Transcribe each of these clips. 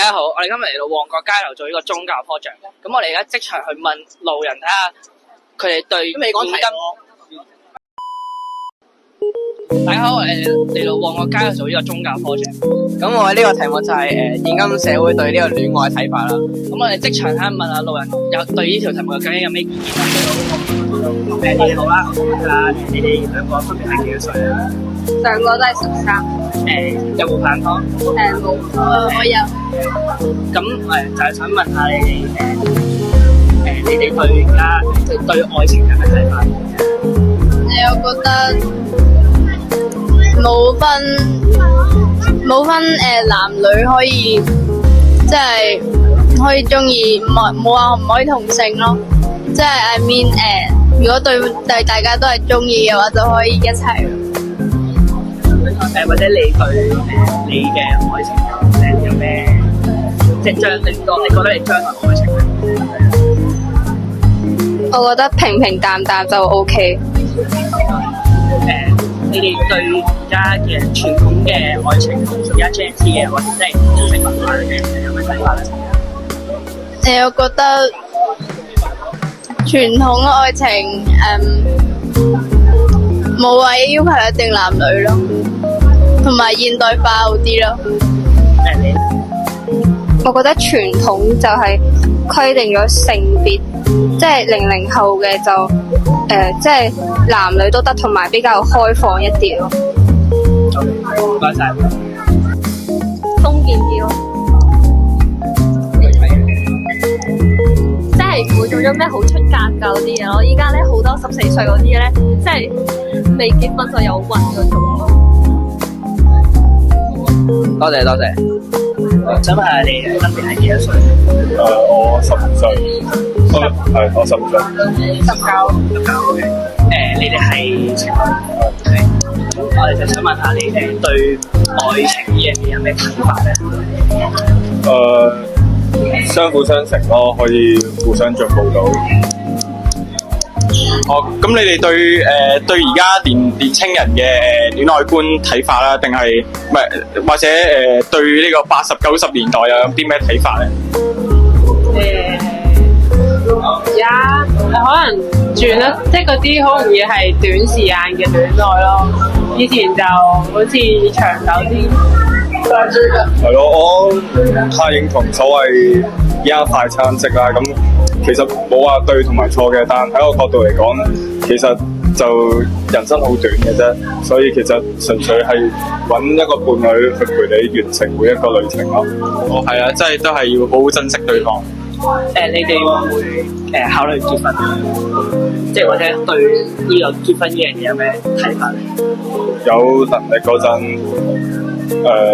家好，我哋今日嚟到旺角街頭做呢個宗教 project。咁我哋而家即場去問路人，睇下佢哋對現今。大家好，我哋嚟到旺角街頭做呢個宗教 project。咁我哋呢個題目就係現今社會對呢個戀愛睇法啦。咁我哋即場睇下問下路人有對呢條題目究竟有咩意見啦。你好啦，我想問下你哋兩個分別係幾多歲啊？兩個都係13。有冇拍拖？冇。我有。咁就係想問下你哋你哋對而家對愛情有咩睇法？我覺得冇分男女可以，即係可以中意，冇話唔可以同性咯。即係 I mean 如果對大家都係中意嘅話，就可以一齊。或者你對你嘅愛情有咩，即係你覺得你將來愛情我覺得平平淡淡就 OK。你哋對而家嘅傳統嘅愛情同而家 Gen Z 嘅或者即係中式文化嘅有咩睇法咧？我覺得傳統嘅愛情冇話要求一定男女咯，同埋現代化好啲咯。我覺得傳統就係規定咗性別，即係00後嘅就即係男女都得，同埋比較開放一啲咯。唔該晒。封建啲咯。即係唔會做咗咩好出格㗎嗰啲嘢咯。依家咧好多14歲嗰啲咧，即係未結婚就有運嗰種咯。多謝多謝。想問下你分別係幾多歲？我15歲，係我15歲。19。你哋係情侶？我哋就想問下你哋對愛情呢樣嘢有咩睇法咧？相輔相成咯，可以互相進步到。咁你哋對而家年青人嘅戀愛觀睇法啦，定係唔係或者對呢個80、90年代有啲咩睇法咧？而家可能轉得，即係嗰啲好容易係短時間嘅戀愛咯。以前就好似長久啲。係咯，我太認同所謂而家快餐式啦。咁其實冇話對同埋錯嘅，但喺我角度嚟講，其實就人生好短嘅啫。所以其實純粹係揾一個伴侶去陪你完成每一個旅程咯。哦，係啊，即係都係要好好珍惜對方。你哋會唔會考慮結婚？即係或者對呢個結婚呢樣嘢有咩睇法咧？有能力嗰陣，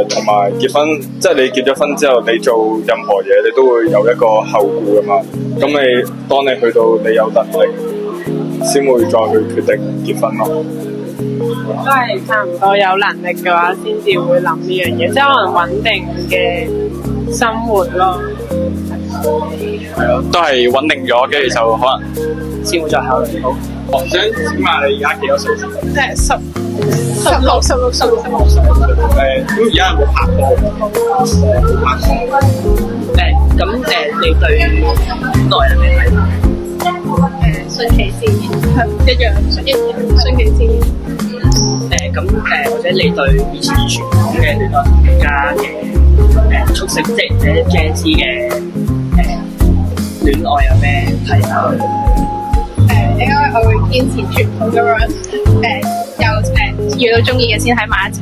同埋結婚，即係你結咗婚之後，你做任何嘢，你都會有一個後顧㗎嘛。咁當你去到你有能力，先會再去決定結婚咯。都係差唔多有能力嘅話，先至會諗呢樣嘢，即係可能穩定嘅生活咯。係咯，都係穩定咗，跟住就可能先會再考慮。好，我想請問你而家幾多歲？即係16歲。咁而家有冇拍拖？冇拍拖。咁你對戀愛有咩睇法？順其自然，一樣順其自然。咁或者你對以前傳統嘅戀愛同而家嘅速食即係Gen Z嘅戀愛有咩睇法？應該我會堅持傳統咁樣，遇到中意嘅先喺埋一齊，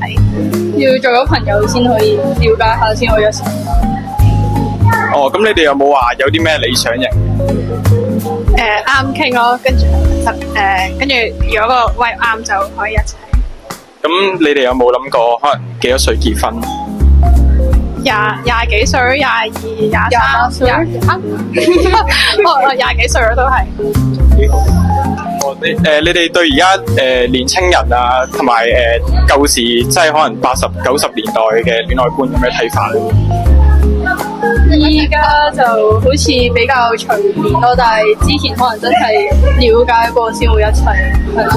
要做咗朋友先可以了解下，先可以一齊。哦，咁你哋有冇話有啲咩理想型？啱傾咯，跟住如果個位啱就可以一齊。咁你哋有冇諗過可能幾多歲結婚？廿幾歲、22、23、廿幾歲都係。你哋對而家年青人啊，同埋舊時即係可能80、90年代嘅戀愛觀有咩睇法咧？依家就好似比較隨便咯，但係之前可能真係了解過先會一齊，係咯，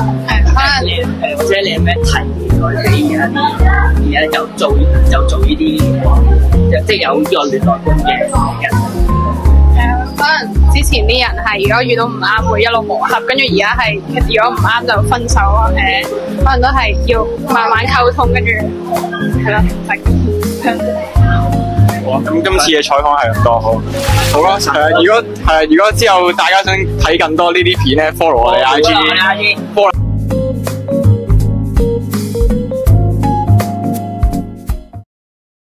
可能或者你有咩提議我哋而家就做呢啲，即係有呢個戀愛觀嘅人。可能之前啲人係如果遇到唔啱會一路磨合，跟住而家係如果唔啱就分手啊，可能都係要慢慢溝通，跟住係咯，好，咁今次嘅採訪係咁多，好啦，如果之後大家想睇更多呢啲片咧，follow 我哋 IG，follow。